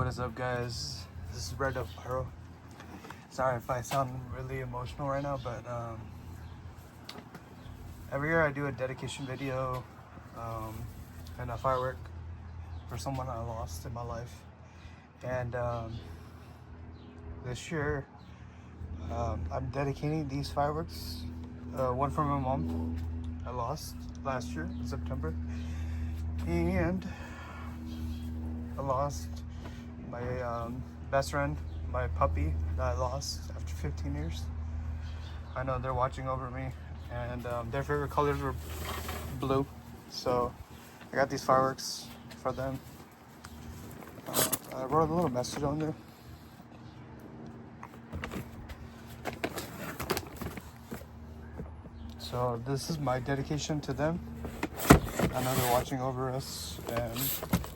What is up, guys? This is Red Up Pyro. Sorry if I sound really emotional right now, but every year I do a dedication video and a firework for someone I lost in my life. And this year I'm dedicating these fireworks. One for my mom I lost last year in September, and I lost my best friend, my puppy that I lost after 15 years. I know they're watching over me, and their favorite colors were blue, so I got these fireworks for them. I wrote a little message on there. So this is my dedication to them. I know they're watching over us, and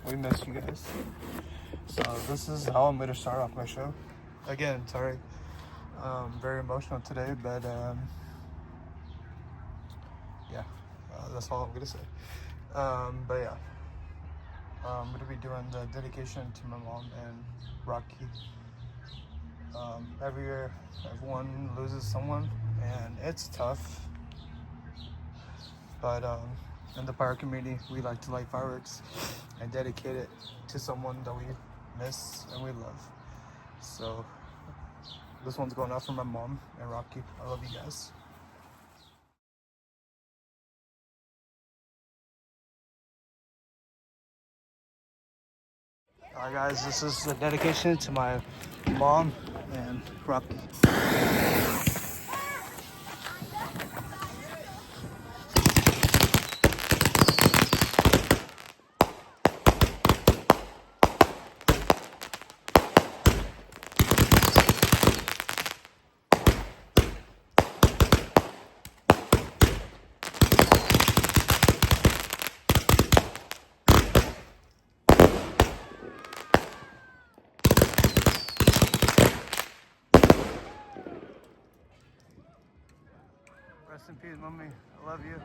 we miss you guys. So this is how I'm going to start off my show. Again, sorry, very emotional today, but yeah, that's all I'm going to say. But yeah, I'm going to be doing the dedication to my mom and Rocky. Every year, everyone loses someone, and it's tough. But in the pyro community, we like to light fireworks and dedicate it to someone that we miss and we love. So this one's going out for my mom and Rocky. I love you guys. Alright guys, this is the dedication to my mom and Rocky. Rest in peace, mommy. I love you.